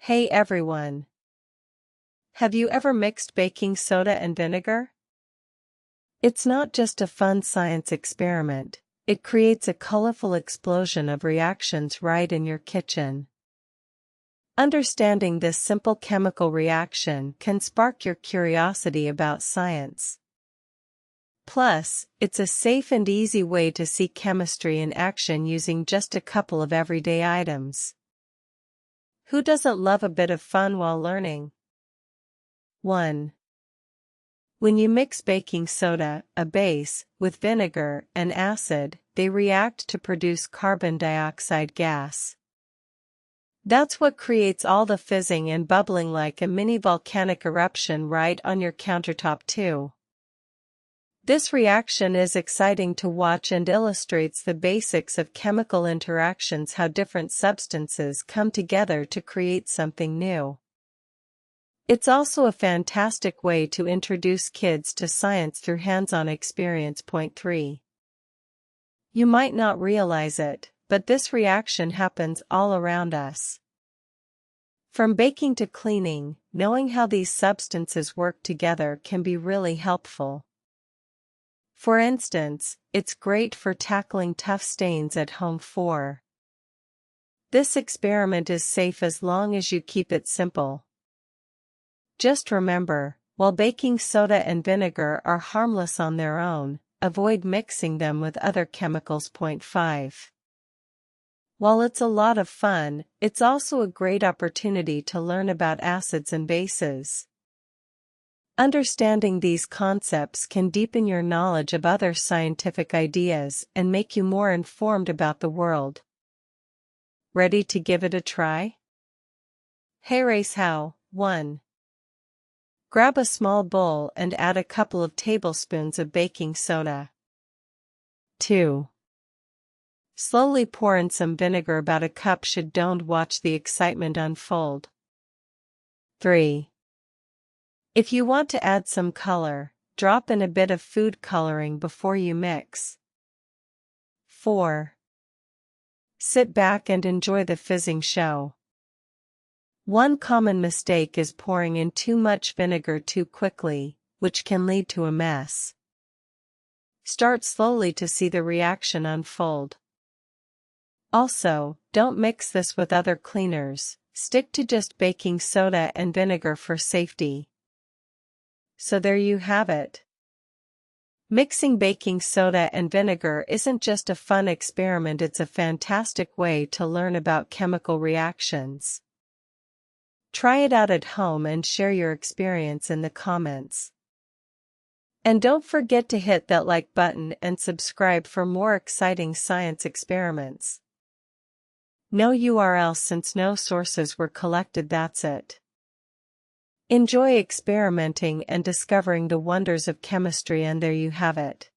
Hey everyone! Have you ever mixed baking soda and vinegar? It's not just a fun science experiment, it creates a colorful explosion of reactions right in your kitchen. Understanding this simple chemical reaction can spark your curiosity about science. Plus, it's a safe and easy way to see chemistry in action using just a couple of everyday items. Who doesn't love a bit of fun while learning? 1. When you mix baking soda, a base, with vinegar, an acid, they react to produce carbon dioxide gas. That's what creates all the fizzing and bubbling like a mini volcanic eruption right on your countertop too. This reaction is exciting to watch and illustrates the basics of chemical interactions, how different substances come together to create something new. It's also a fantastic way to introduce kids to science through hands-on experience. Point 3. You might not realize it, but this reaction happens all around us. From baking to cleaning, knowing how these substances work together can be really helpful. For instance, it's great for tackling tough stains at home. 4. This experiment is safe as long as you keep it simple. Just remember, while baking soda and vinegar are harmless on their own, avoid mixing them with other chemicals. Point 5. While it's a lot of fun, it's also a great opportunity to learn about acids and bases. Understanding these concepts can deepen your knowledge of other scientific ideas and make you more informed about the world. Ready to give it a try? Here's how. 1. Grab a small bowl and add a couple of tablespoons of baking soda. 2. Slowly pour in some vinegar, about a cup should. Don't watch the excitement unfold. 3. If you want to add some color, drop in a bit of food coloring before you mix. 4. Sit back and enjoy the fizzing show. One common mistake is pouring in too much vinegar too quickly, which can lead to a mess. Start slowly to see the reaction unfold. Also, don't mix this with other cleaners, stick to just baking soda and vinegar for safety. So there you have it. Mixing baking soda and vinegar isn't just a fun experiment, it's a fantastic way to learn about chemical reactions. Try it out at home and share your experience in the comments. And don't forget to hit that like button and subscribe for more exciting science experiments. No URL since no sources were collected. That's it. Enjoy experimenting and discovering the wonders of chemistry, and there you have it.